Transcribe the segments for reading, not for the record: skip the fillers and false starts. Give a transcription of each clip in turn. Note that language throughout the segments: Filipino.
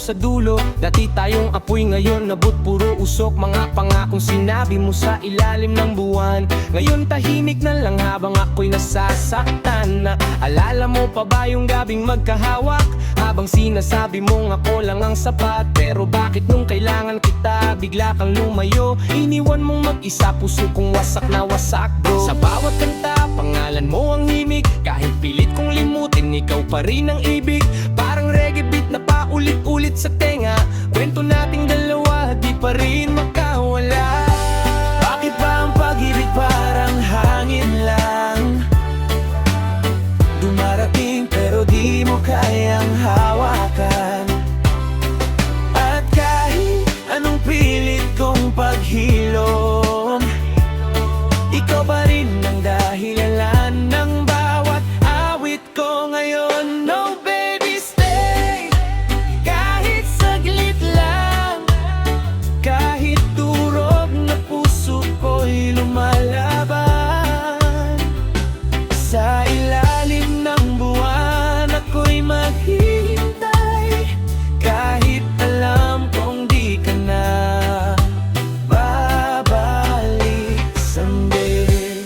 sa dulo. Dati tayong apoy, ngayon nabut puro usok. Mga pangakong sinabi mo sa ilalim ng buwan, ngayon tahimik na lang habang ako'y nasasaktan. Na alala mo pa ba yung gabing magkahawak, habang sinasabi mong ako lang ang sapat? Pero bakit nung kailangan kita, bigla kang lumayo? Iniwan mong mag-isa, puso kong wasak na wasak, bro. Sa bawat kanta, pangalan mo ang himig. Kahit pilit kong limutin, ikaw pa rin ang ibig. Parang reggae beat na paulit-ulit sa tenga. Kwento nating dalawa, di pa rin makawala. Bakit ba ang pag-ibig parang hangin lang? Dumarating pero di mo kayang hawakan. At kahit anong pilit kong paghilom, ikaw pa rin ang dahilan ng bawat awit ko ngayon. No baby, stay. Kahit saglit lang, kahit durog na puso ko'y lumalaban. Sa ilalim ng buwan ako'y maghihintay, kahit alam kong di ka na babalik someday.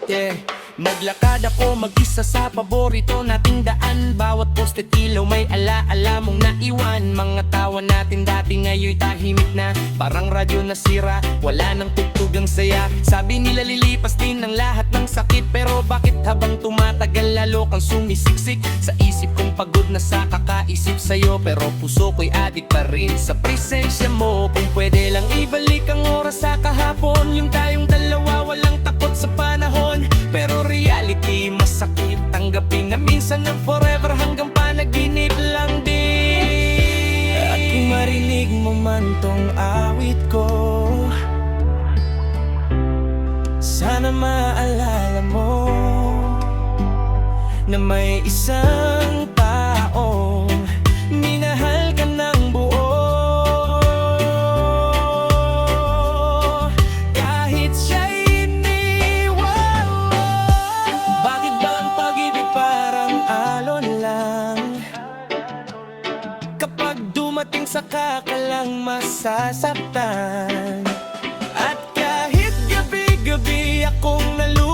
Yeah. Naglakad ako mag-isa sa paborito nating daan. Bawat poste ilaw may alaala mong naiwan. Mga tawa natin dati ngayon'y tahimik na, parang radyo na sira, wala nang tugtog ang saya. Sabi nila lilipas din ang lahat ng sakit, pero bakit habang tumatagal lalo kang sumisiksik? Sa isip kong pagod na sa kakaisip sa'yo, pero puso ko'y adik pa rin sa presensya mo. Kung pwede lang ibalik ang oras sa kahapon, yung tayong dalawa walang takot sa panahon. Pero reality masakit tanggapin na minsan ng forever hanggang panaginip lang din. At kung marinig mo man tong awit ko, sana maalala mo na may isang taong minahal ka ng buo. Kahit siya'y iniwan mo. Bakit ba ang pag-ibig parang alon lang? Kapag dumating saka ka lang masasaktan. At kahit gabi-gabi akong nalulungkot,